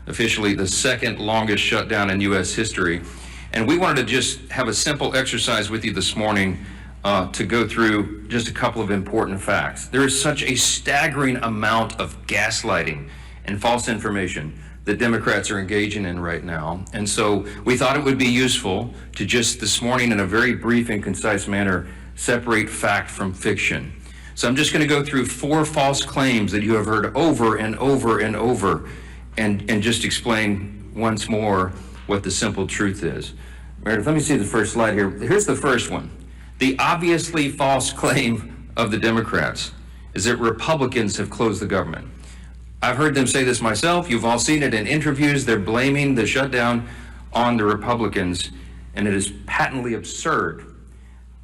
officially the second longest shutdown in U.S. history. And we wanted to just have a simple exercise with you this morning to go through just a couple of important facts. There is such a staggering amount of gaslighting and false information that Democrats are engaging in right now. And so we thought it would be useful to just this morning, in a very brief and concise manner, separate fact from fiction. So I'm just going to go through 4 false claims that you have heard over and over and over, and just explain once more what the simple truth is. Meredith, let me see the first slide here. Here's the first one. The obviously false claim of the Democrats is that Republicans have closed the government. I've heard them say this myself. You've all seen it in interviews. They're blaming the shutdown on the Republicans, and it is patently absurd.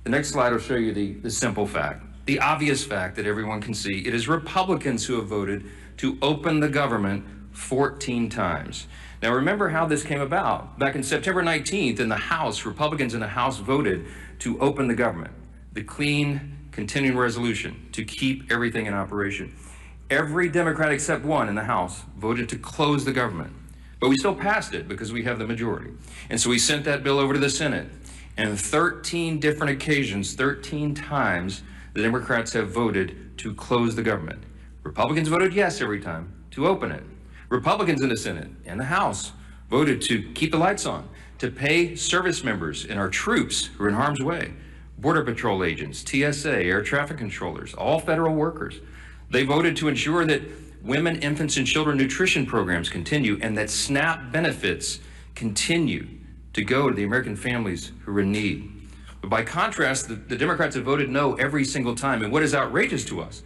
The next slide will show you the simple fact, the obvious fact that everyone can see. It is Republicans who have voted to open the government 14 times. Now remember how this came about. Back in September 19th in the House, Republicans in the House voted to open the government, the clean continuing resolution to keep everything in operation. Every Democrat except one in the House voted to close the government. But we still passed it because we have the majority. And so we sent that bill over to the Senate. And 13 different occasions, 13 times, the Democrats have voted to close the government. Republicans voted yes every time to open it. Republicans in the Senate and the House voted to keep the lights on, to pay service members and our troops who are in harm's way, Border Patrol agents, TSA, air traffic controllers, all federal workers. They voted to ensure that women, infants, and children nutrition programs continue and that SNAP benefits continue to go to the American families who are in need. But by contrast, the Democrats have voted no every single time. And what is outrageous to us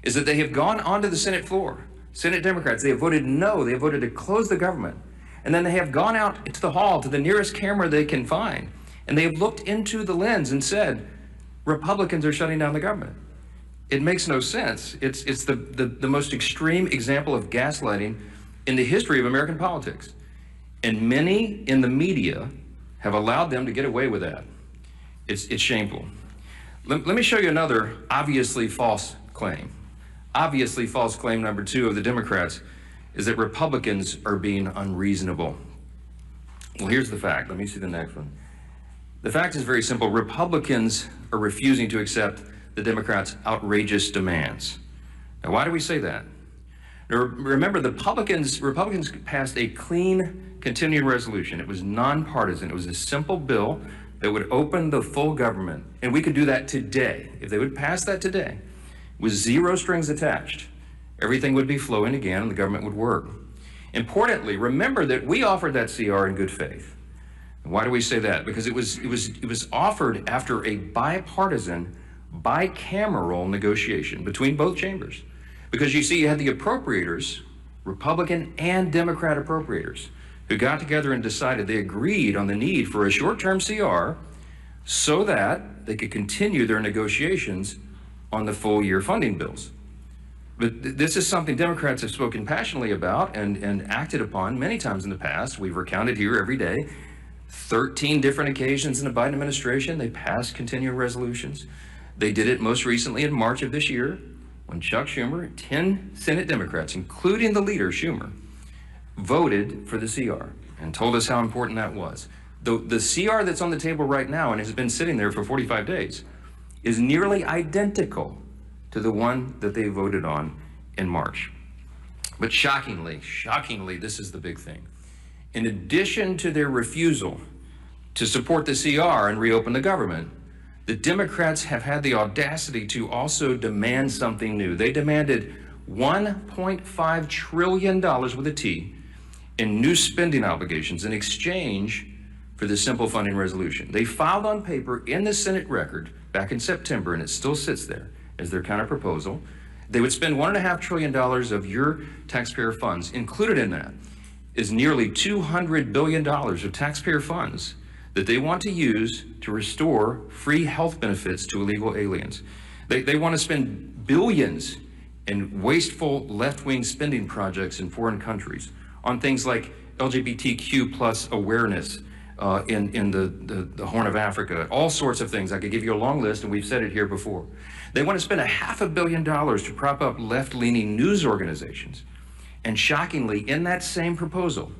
is that they have gone onto the Senate floor. Senate Democrats, they have voted no. They have voted to close the government. And then they have gone out into the hall to the nearest camera they can find. And they have looked into the lens and said, Republicans are shutting down the government. It makes no sense. It's the most extreme example of gaslighting in the history of American politics. And many in the media have allowed them to get away with that. It's shameful. Let me show you another obviously false claim. Obviously false claim number 2 of the Democrats is that Republicans are being unreasonable. Well, here's the fact. Let me see the next one. The fact is very simple. Republicans are refusing to accept the Democrats' outrageous demands. Now, why do we say that? Now, remember, the Republicans passed a clean continuing resolution. It was nonpartisan. It was a simple bill that would open the full government. And we could do that today. If they would pass that today, with 0 strings attached, everything would be flowing again and the government would work. Importantly, remember that we offered that CR in good faith. And why do we say that? Because it was offered after a bipartisan, bicameral negotiation between both chambers. Because you see, you had the appropriators, Republican and Democrat appropriators, who got together and decided, they agreed on the need for a short-term CR so that they could continue their negotiations on the full-year funding bills. But this is something Democrats have spoken passionately about and acted upon many times in the past. We've recounted here every day. 13 different occasions in the Biden administration, they passed continuing resolutions. They did it most recently in March of this year when Chuck Schumer, 10 Senate Democrats, including the leader, Schumer, voted for the CR and told us how important that was. The CR that's on the table right now and has been sitting there for 45 days is nearly identical to the one that they voted on in March. But shockingly, this is the big thing. In addition to their refusal to support the CR and reopen the government, the Democrats have had the audacity to also demand something new. They demanded $1.5 trillion with a T in new spending obligations in exchange for the simple funding resolution. They filed on paper in the Senate record back in September, and it still sits there as their counter proposal. They would spend $1.5 trillion of your taxpayer funds. Included in that is nearly $200 billion of taxpayer funds that they want to use to restore free health benefits to illegal aliens. They want to spend billions in wasteful left-wing spending projects in foreign countries on things like LGBTQ plus awareness in the Horn of Africa, all sorts of things. I could give you a long list, and we've said it here before. They want to spend $500 million to prop up left-leaning news organizations And shockingly, in that same proposal,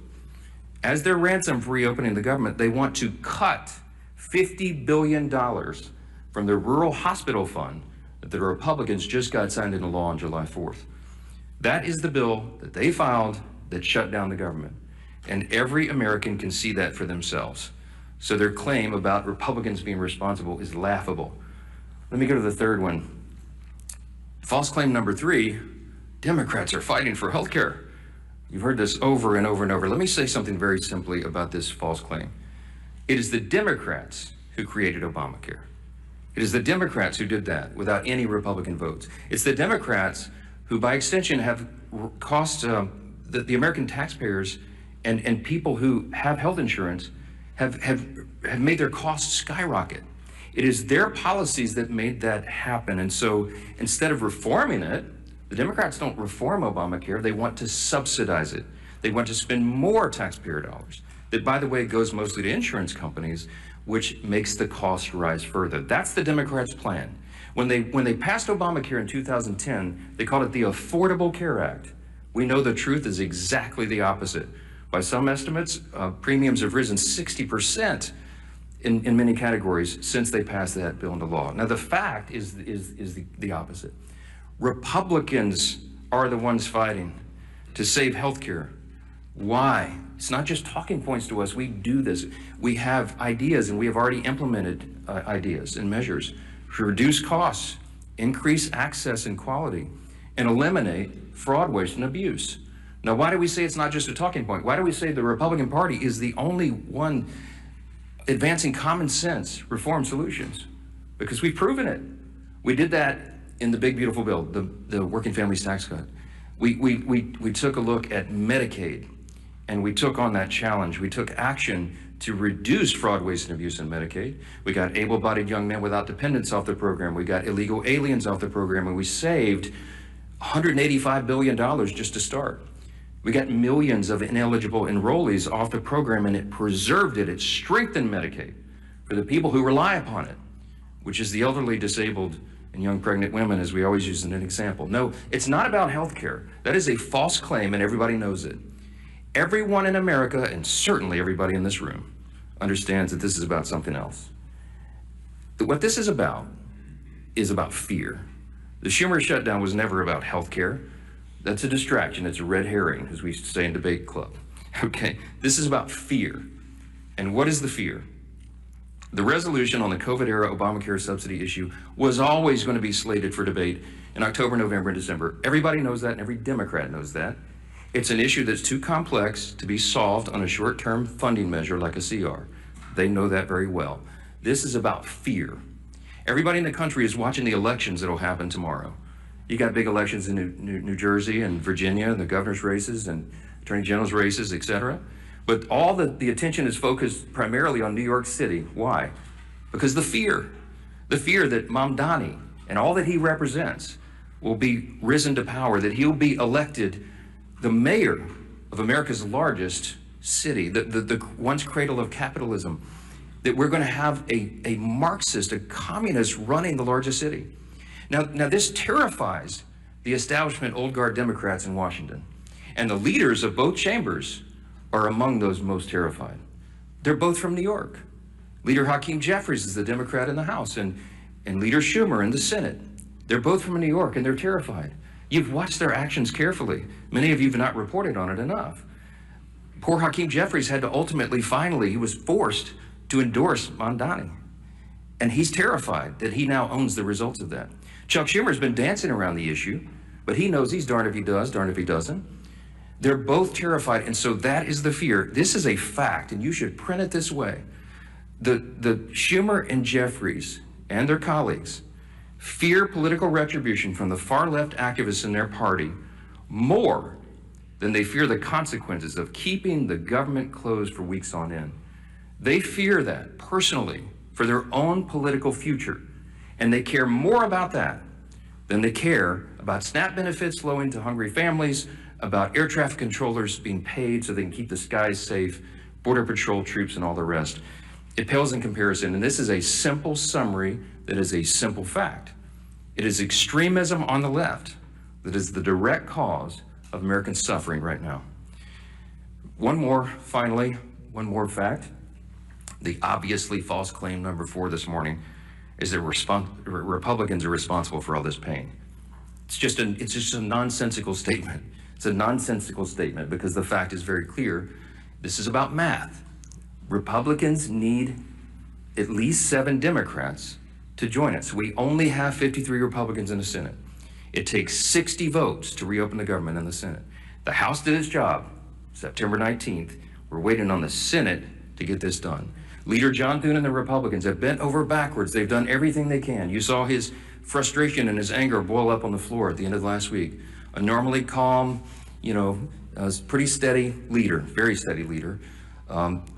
as their ransom for reopening the government, they want to cut $50 billion from the rural hospital fund that the Republicans just got signed into law on July 4th. That is the bill that they filed that shut down the government. And every American can see that for themselves. So their claim about Republicans being responsible is laughable. Let me go to the third one. False claim number 3, Democrats are fighting for health care. You've heard this over and over and over. Let me say something very simply about this false claim. It is the Democrats who created Obamacare. It is the Democrats who did that without any Republican votes. It's the Democrats who, by extension, have cost the American taxpayers and people who have health insurance have made their costs skyrocket. It is their policies that made that happen. And so instead of reforming it, the Democrats don't reform Obamacare, they want to subsidize it. They want to spend more taxpayer dollars. That, by the way, goes mostly to insurance companies, which makes the cost rise further. That's the Democrats' plan. When they passed Obamacare in 2010, they called it the Affordable Care Act. We know the truth is exactly the opposite. By some estimates, premiums have risen 60% in many categories since they passed that bill into law. Now, the fact is the opposite. Republicans are the ones fighting to save health care. Why? It's not just talking points to us. We do this. We have ideas, and we have already implemented ideas and measures to reduce costs, increase access and quality, and eliminate fraud, waste, and abuse. Now, why do we say it's not just a talking point? Why do we say the Republican Party is the only one advancing common sense reform solutions? Because we've proven it. We did that in the big, beautiful bill, the Working Families Tax Cut. We took a look at Medicaid, and we took on that challenge. We took action to reduce fraud, waste, and abuse in Medicaid. We got able-bodied young men without dependents off the program. We got illegal aliens off the program, and we saved $185 billion just to start. We got millions of ineligible enrollees off the program, and it preserved it. It strengthened Medicaid for the people who rely upon it, which is the elderly, disabled, and young pregnant women, as we always use as an example. No, it's not about health care. That is a false claim, and everybody knows it. Everyone in America, and certainly everybody in this room, understands that this is about something else. What this is about fear. The Schumer shutdown was never about health care. That's a distraction. It's a red herring, as we say in debate club. Okay, this is about fear. And what is the fear? The resolution on the COVID-era Obamacare subsidy issue was always going to be slated for debate in October, November, and December. Everybody knows that, and every Democrat knows that. It's an issue that's too complex to be solved on a short-term funding measure like a CR. They know that very well. This is about fear. Everybody in the country is watching the elections that will happen tomorrow. You got big elections in New Jersey and Virginia, the governor's races and attorney general's races, et cetera. But all the attention is focused primarily on New York City. Why? Because the fear that Mamdani and all that he represents will be risen to power, that he'll be elected the mayor of America's largest city, the once cradle of capitalism, that we're going to have a Marxist, a communist running the largest city. Now this terrifies the establishment old guard Democrats in Washington. And the leaders of both chambers are among those most terrified. They're both from New York. Leader Hakeem Jeffries is the Democrat in the House, and Leader Schumer in the Senate. They're both from New York, and they're terrified. You've watched their actions carefully. Many of you have not reported on it enough. Poor Hakeem Jeffries had to finally, he was forced to endorse Mamdani. And he's terrified that he now owns the results of that. Chuck Schumer's been dancing around the issue, but he knows he's darned if he does, darned if he doesn't. They're both terrified, and so that is the fear. This is a fact, and you should print it this way. The Schumer and Jeffries and their colleagues fear political retribution from the far-left activists in their party more than they fear the consequences of keeping the government closed for weeks on end. They fear that personally for their own political future, and they care more about that than they care about SNAP benefits flowing to hungry families, about air traffic controllers being paid so they can keep the skies safe, Border Patrol troops, and all the rest. It pales in comparison, and this is a simple summary that is a simple fact. It is extremism on the left that is the direct cause of Americans suffering right now. Finally, one more fact. The obviously false claim number 4 this morning is that Republicans are responsible for all this pain. It's just a nonsensical statement. It's a nonsensical statement because the fact is very clear. This is about math. Republicans need at least 7 Democrats to join us. We only have 53 Republicans in the Senate. It takes 60 votes to reopen the government in the Senate. The House did its job September 19th. We're waiting on the Senate to get this done. Leader John Thune and the Republicans have bent over backwards. They've done everything they can. You saw his frustration and his anger boil up on the floor at the end of last week. A normally calm, pretty steady leader, very steady leader.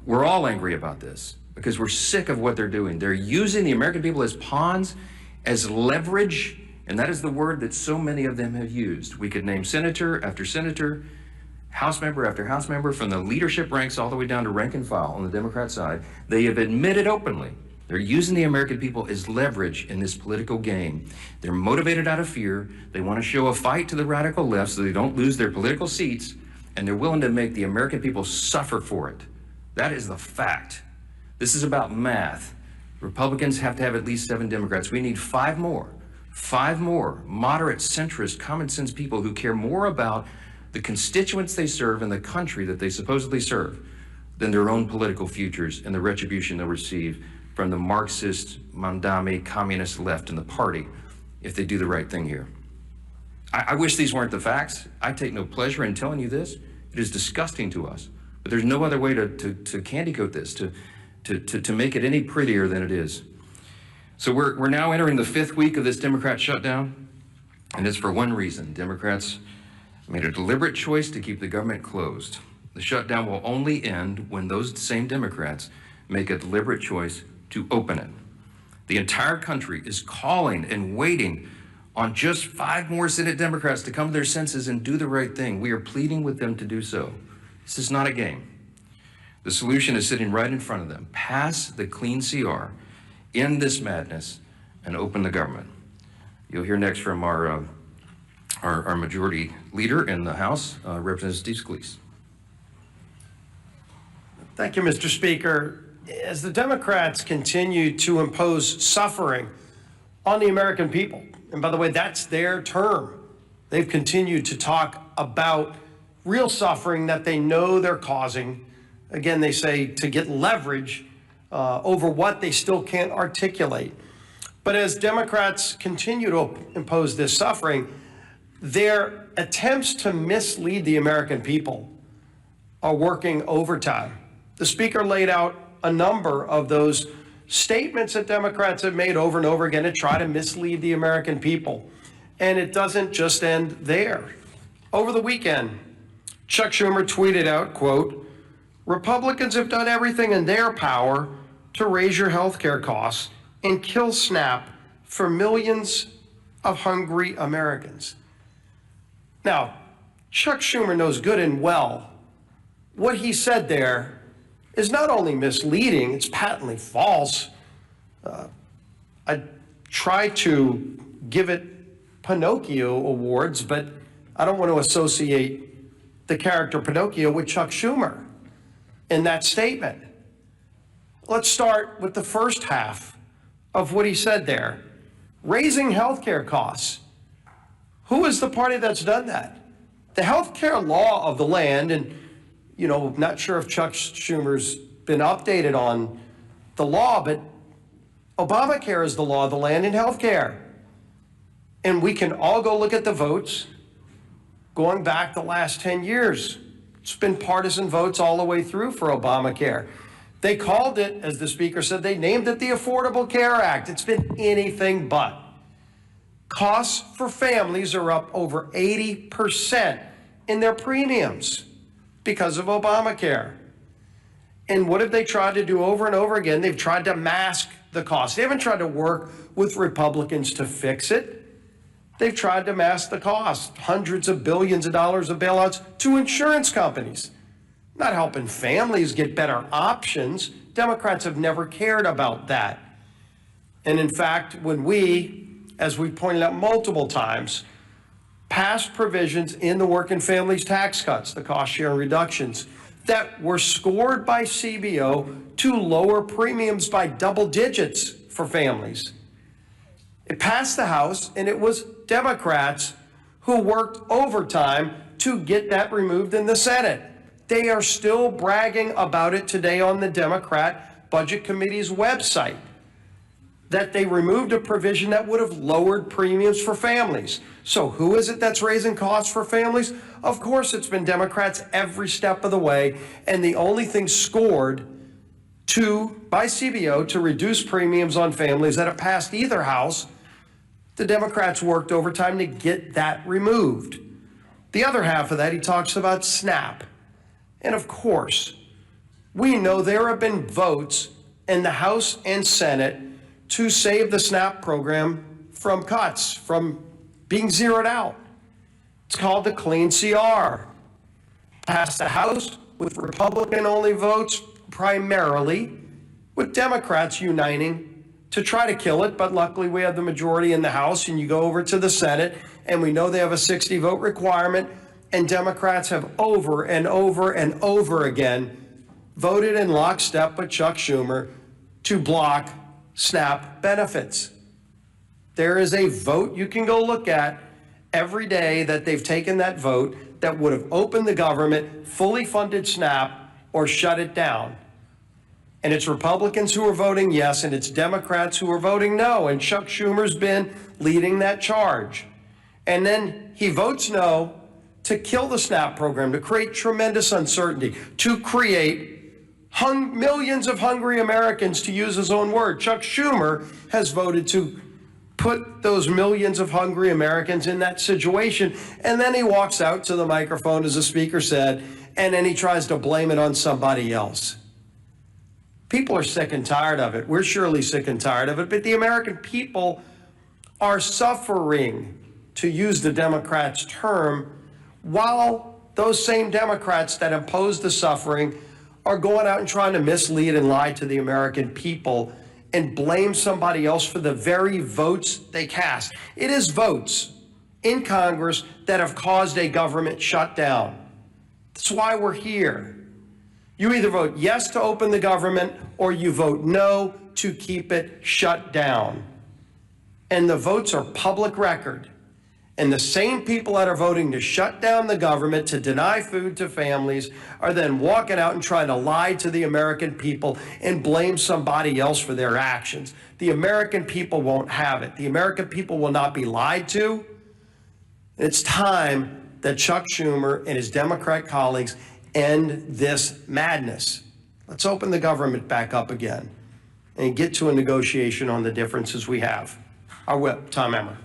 We're all angry about this because we're sick of what they're doing. They're using the American people as pawns, as leverage, and that is the word that so many of them have used. We could name senator after senator, House member after House member, from the leadership ranks all the way down to rank and file on the Democrat side. They have admitted openly they're using the American people as leverage in this political game. They're motivated out of fear. They want to show a fight to the radical left so they don't lose their political seats, and they're willing to make the American people suffer for it. That is the fact. This is about math. Republicans have to have at least 7 Democrats. We need 5 more moderate, centrist, common sense people who care more about the constituents they serve and the country that they supposedly serve than their own political futures and the retribution they'll receive from the Marxist, Mandami, communist left in the party if they do the right thing here. I wish these weren't the facts. I take no pleasure in telling you this. It is disgusting to us, but there's no other way to candy coat this, to make it any prettier than it is. So we're now entering the 5th week of this Democrat shutdown, and it's for one reason. Democrats made a deliberate choice to keep the government closed. The shutdown will only end when those same Democrats make a deliberate choice to open it. The entire country is calling and waiting on just 5 more Senate Democrats to come to their senses and do the right thing. We are pleading with them to do so. This is not a game. The solution is sitting right in front of them. Pass the clean CR, end this madness, and open the government. You'll hear next from our majority leader in the House, Representative Steve Scalise. Thank you, Mr. Speaker. As the Democrats continue to impose suffering on the American people, and by the way, that's their term, they've continued to talk about real suffering that they know they're causing. Again, they say to get leverage over what they still can't articulate. But as Democrats continue to impose this suffering, their attempts to mislead the American people are working overtime. The Speaker laid out a number of those statements that Democrats have made over and over again to try to mislead the American people. And it doesn't just end there. Over the weekend, Chuck Schumer tweeted out, quote, "Republicans have done everything in their power to raise your health care costs and kill SNAP for millions of hungry Americans." Now, Chuck Schumer knows good and well what he said there is not only misleading, it's patently false. I try to give it Pinocchio awards, but I don't want to associate the character Pinocchio with Chuck Schumer in that statement. Let's start with the first half of what he said there. Raising healthcare costs. Who is the party that's done that? The healthcare law of the land, and not sure if Chuck Schumer's been updated on the law, but Obamacare is the law of the land in healthcare. And we can all go look at the votes going back the last 10 years. It's been partisan votes all the way through for Obamacare. They called it, as the Speaker said, they named it the Affordable Care Act. It's been anything but. Costs for families are up over 80% in their premiums because of Obamacare. And what have they tried to do over and over again? They've tried to mask the cost. They haven't tried to work with Republicans to fix it. They've tried to mask the cost. Hundreds of billions of dollars of bailouts to insurance companies. Not helping families get better options. Democrats have never cared about that. And in fact, when we, as we pointed out multiple times, passed provisions in the Working Families Tax Cuts, the cost sharing reductions, that were scored by CBO to lower premiums by double digits for families. It passed the House, and it was Democrats who worked overtime to get that removed in the Senate. They are still bragging about it today on the Democrat Budget Committee's website, that they removed a provision that would have lowered premiums for families. So who is it that's raising costs for families? Of course, it's been Democrats every step of the way, and the only thing scored by CBO to reduce premiums on families that have passed either house, the Democrats worked overtime to get that removed. The other half of that, he talks about SNAP. And of course, we know there have been votes in the House and Senate to save the SNAP program from cuts, from being zeroed out. It's called the Clean CR. Passed the House with Republican-only votes, primarily, with Democrats uniting to try to kill it, but luckily we have the majority in the House, and you go over to the Senate, and we know they have a 60-vote requirement, and Democrats have over and over and over again voted in lockstep with Chuck Schumer to block SNAP benefits. There is a vote you can go look at every day that they've taken that vote that would have opened the government, fully funded SNAP, or shut it down. And it's Republicans who are voting yes, and it's Democrats who are voting no. And Chuck Schumer's been leading that charge. And then he votes no to kill the SNAP program, to create tremendous uncertainty, to create millions of hungry Americans, to use his own word. Chuck Schumer has voted to put those millions of hungry Americans in that situation. And then he walks out to the microphone, as the speaker said, and then he tries to blame it on somebody else. People are sick and tired of it. We're surely sick and tired of it, but the American people are suffering, to use the Democrats' term, while those same Democrats that impose the suffering are going out and trying to mislead and lie to the American people and blame somebody else for the very votes they cast. It is votes in Congress that have caused a government shutdown. That's why we're here. You either vote yes to open the government or you vote no to keep it shut down. And the votes are public record. And the same people that are voting to shut down the government, to deny food to families, are then walking out and trying to lie to the American people and blame somebody else for their actions. The American people won't have it. The American people will not be lied to. It's time that Chuck Schumer and his Democrat colleagues end this madness. Let's open the government back up again and get to a negotiation on the differences we have. Our whip, Tom Emmer.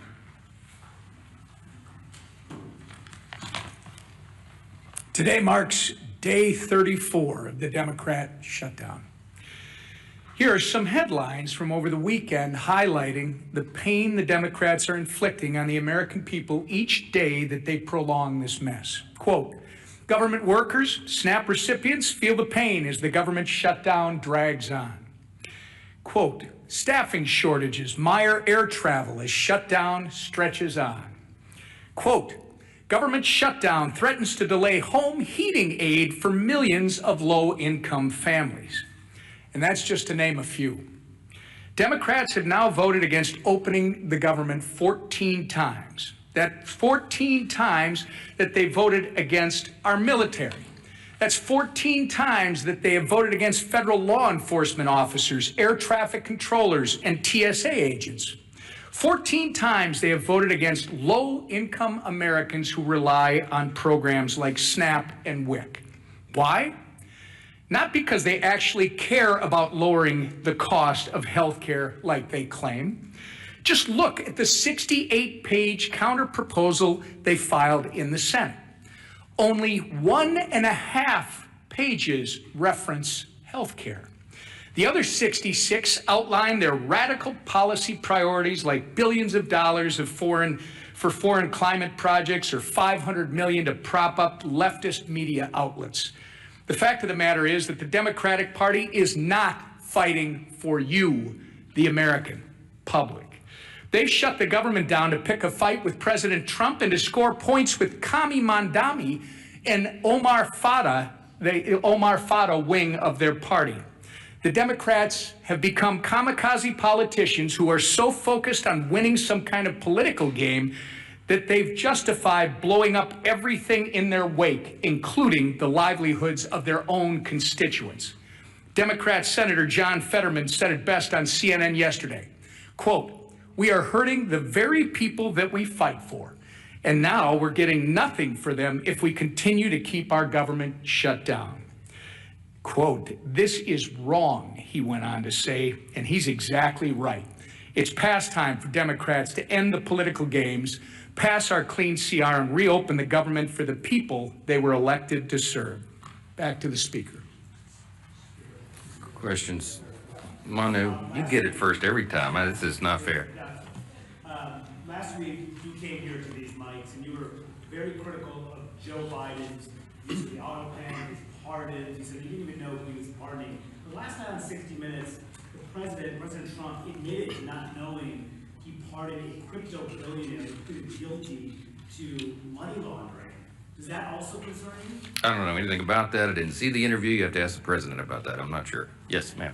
Today marks day 34 of the Democrat shutdown. Here are some headlines from over the weekend highlighting the pain the Democrats are inflicting on the American people each day that they prolong this mess. Quote, government workers, SNAP recipients feel the pain as the government shutdown drags on. Quote, staffing shortages mire air travel as shutdown stretches on. Quote, government shutdown threatens to delay home heating aid for millions of low-income families. And that's just to name a few. Democrats have now voted against opening the government 14 times. That's 14 times that they voted against our military. That's 14 times that they have voted against federal law enforcement officers, air traffic controllers, and TSA agents. 14 times they have voted against low-income Americans who rely on programs like SNAP and WIC. Why? Not because they actually care about lowering the cost of health care like they claim. Just look at the 68-page counterproposal they filed in the Senate. Only 1.5 pages reference health care. The other 66 outline their radical policy priorities, like billions of dollars for foreign climate projects or $500 million to prop up leftist media outlets. The fact of the matter is that the Democratic Party is not fighting for you, the American public. They shut the government down to pick a fight with President Trump and to score points with Kami Mandami and Omar Fada, the Omar Fada wing of their party. The Democrats have become kamikaze politicians who are so focused on winning some kind of political game that they've justified blowing up everything in their wake, including the livelihoods of their own constituents. Democrat Senator John Fetterman said it best on CNN yesterday, quote, "We are hurting the very people that we fight for, and now we're getting nothing for them if we continue to keep our government shut down." Quote, "This is wrong," he went on to say, and he's exactly right. It's past time for Democrats to end the political games, pass our clean CR, and reopen the government for the people they were elected to serve. Back to the Speaker. Questions? Manu, you get it first every time. This is not fair. Last week, you came here to these mics and you were very critical of Joe Biden's use of the auto pen, his pardons. You said you didn't even know who he was pardoning. But last night on 60 Minutes, President Trump, admitted to not knowing he pardoned a crypto billionaire who pleaded guilty to money laundering. Does that also concern you? I don't know anything about that. I didn't see the interview. You have to ask the president about that. I'm not sure. Yes, ma'am.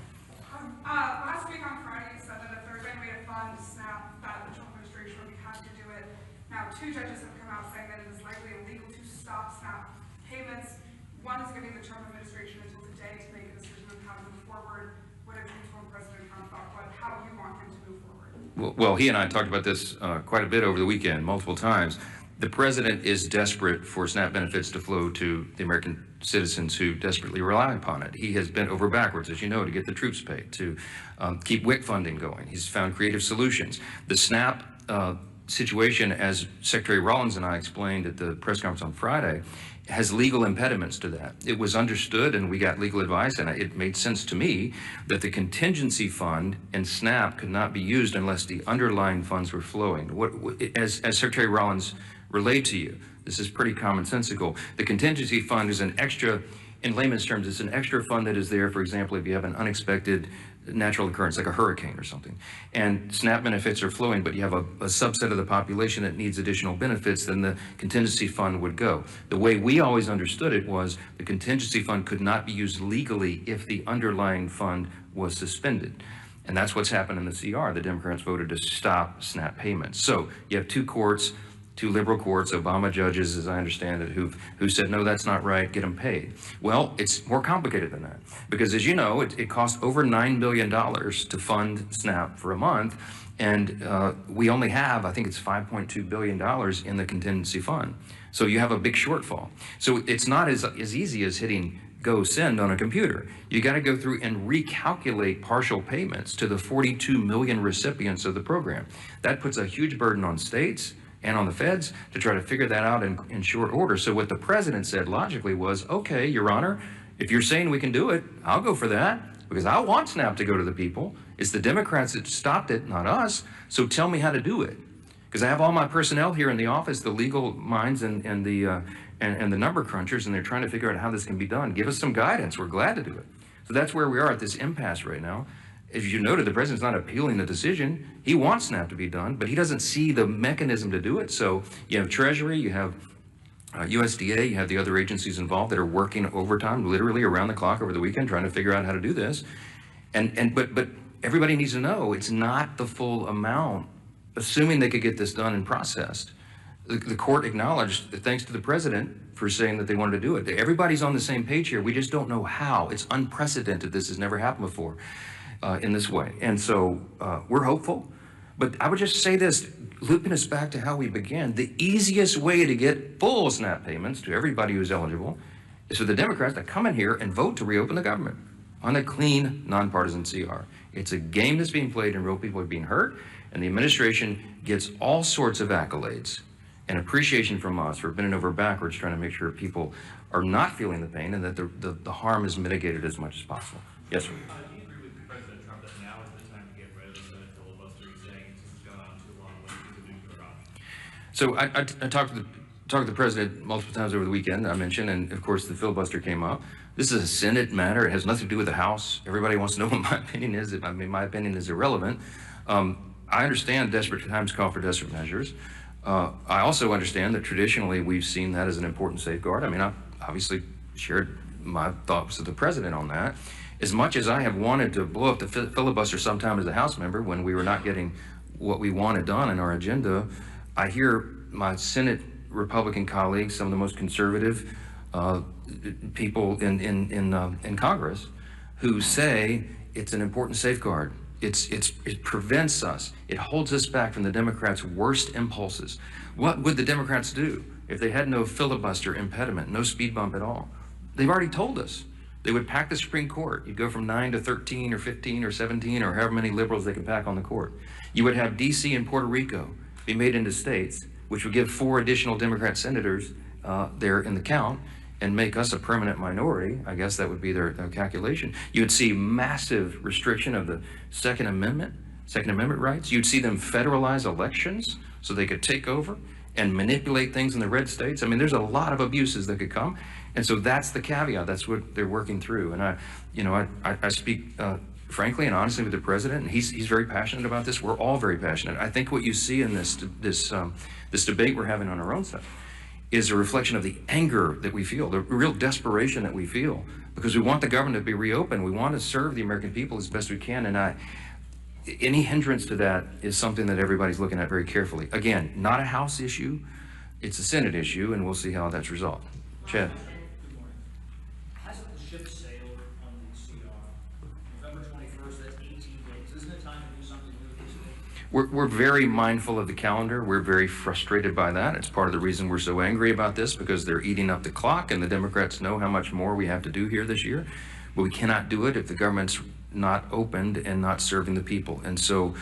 Last week on Friday, you said that if there was any way to fund SNAP, that the Trump administration would be happy to do it. Now, 2 judges have come out saying that it is likely illegal to stop SNAP payments. One is giving the Trump administration until today to make a decision on how to move forward. What have you told President Trump about how you want him to move forward? Well, he and I talked about this quite a bit over the weekend, multiple times. The president is desperate for SNAP benefits to flow to the American citizens who desperately rely upon it. He has bent over backwards, as you know, to get the troops paid, to keep WIC funding going. He's found creative solutions. The SNAP situation, as Secretary Rollins and I explained at the press conference on Friday, has legal impediments to that. It was understood, and we got legal advice, and it made sense to me that the contingency fund and SNAP could not be used unless the underlying funds were flowing. As Secretary Rollins relayed to you, this is pretty commonsensical. The contingency fund is an extra, in layman's terms, it's an extra fund that is there, for example, if you have an unexpected natural occurrence like a hurricane or something, and SNAP benefits are flowing, but you have a subset of the population that needs additional benefits, then the contingency fund would go. The way we always understood it was the contingency fund could not be used legally if the underlying fund was suspended. And that's what's happened in the CR. The Democrats voted to stop SNAP payments. So you have 2 courts, 2 liberal courts, Obama judges, as I understand it, who said, no, that's not right, get them paid. Well, it's more complicated than that, because as you know, it costs over $9 billion to fund SNAP for a month, and we only have, I think it's $5.2 billion in the contingency fund. So you have a big shortfall. So it's not as easy as hitting go send on a computer. You got to go through and recalculate partial payments to the 42 million recipients of the program. That puts a huge burden on states and on the feds to try to figure that out in short order. So what the president said logically was, okay, Your Honor, if you're saying we can do it, I'll go for that, because I want SNAP to go to the people. It's the Democrats that stopped it, not us. So tell me how to do it. Because I have all my personnel here in the office, the legal minds and the number crunchers, and they're trying to figure out how this can be done. Give us some guidance. We're glad to do it. So that's where we are at this impasse right now. As you noted, the president's not appealing the decision. He wants SNAP to be done, but he doesn't see the mechanism to do it. So you have Treasury, you have USDA, you have the other agencies involved that are working overtime, literally around the clock over the weekend, trying to figure out how to do this. But everybody needs to know it's not the full amount, assuming they could get this done and processed. The court acknowledged that, thanks to the president for saying that they wanted to do it. Everybody's on the same page here. We just don't know how. It's unprecedented. This has never happened before in this way. And so we're hopeful. But I would just say this, looping us back to how we began, the easiest way to get full SNAP payments to everybody who's eligible is for the Democrats to come in here and vote to reopen the government on a clean, nonpartisan CR. It's a game that's being played and real people are being hurt, and the administration gets all sorts of accolades and appreciation from us for bending over backwards trying to make sure people are not feeling the pain and that the harm is mitigated as much as possible. Yes, sir. Do you agree with President Trump that now is the time to get rid of the Senate filibuster? He's saying it's gone on too long when it's a nuclear option. So I talked to the president multiple times over the weekend, I mentioned, and of course the filibuster came up. This is a Senate matter. It has nothing to do with the House. Everybody wants to know what my opinion is. I mean, my opinion is irrelevant. I understand desperate times call for desperate measures. I also understand that traditionally we've seen that as an important safeguard. I mean, I obviously shared my thoughts with the president on that. As much as I have wanted to blow up the filibuster sometime as a House member when we were not getting what we wanted done in our agenda, I hear my Senate Republican colleagues, some of the most conservative people in Congress, who say it's an important safeguard. It prevents us. It holds us back from the Democrats' worst impulses. What would the Democrats do if they had no filibuster impediment, no speed bump at all? They've already told us. They would pack the Supreme Court. You'd go from 9 to 13 or 15 or 17 or however many liberals they could pack on the court. You would have D.C. and Puerto Rico be made into states, which would give 4 additional Democrat senators there in the count and make us a permanent minority. I guess that would be their calculation. You would see massive restriction of the Second Amendment rights. You'd see them federalize elections so they could take over and manipulate things in the red states. I mean, there's a lot of abuses that could come. And so that's the caveat. That's what they're working through. And I speak frankly and honestly with the president, and he's very passionate about this. We're all very passionate. I think what you see in this debate we're having on our own side is a reflection of the anger that we feel, the real desperation that we feel, because we want the government to be reopened. We want to serve the American people as best we can. And any hindrance to that is something that everybody's looking at very carefully. Again, not a House issue, it's a Senate issue, and we'll see how that's resolved. Chad. Good morning. Hasn't the ship sailed on the CR? November 21st, that's 18 days. Isn't it time to do something with this thing? We're very mindful of the calendar. We're very frustrated by that. It's part of the reason we're so angry about this, because they're eating up the clock, and the Democrats know how much more we have to do here this year. But we cannot do it if the government's not opened and not serving the people. And so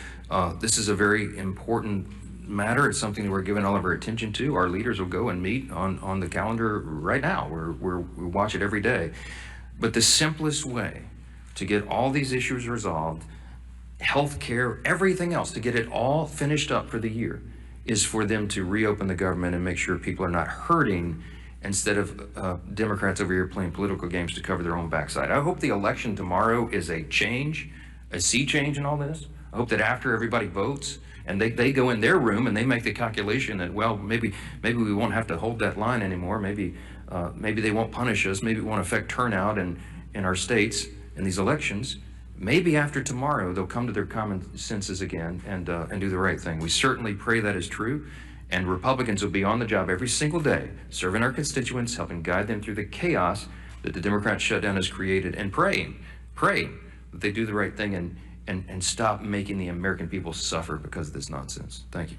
this is a very important matter. It's something that we're giving all of our attention to. Our leaders will go and meet on the calendar right now. We watch it every day. But the simplest way to get all these issues resolved, healthcare, everything else, to get it all finished up for the year, is for them to reopen the government and make sure people are not hurting, instead of Democrats over here playing political games to cover their own backside. I hope the election tomorrow is a change, a sea change in all this. I hope that after everybody votes and they go in their room and they make the calculation that, well, maybe we won't have to hold that line anymore. Maybe they won't punish us. Maybe it won't affect turnout in our states in these elections. Maybe after tomorrow they'll come to their common senses again and do the right thing. We certainly pray that is true. And Republicans will be on the job every single day, serving our constituents, helping guide them through the chaos that the Democrat shutdown has created, and praying that they do the right thing and stop making the American people suffer because of this nonsense. Thank you.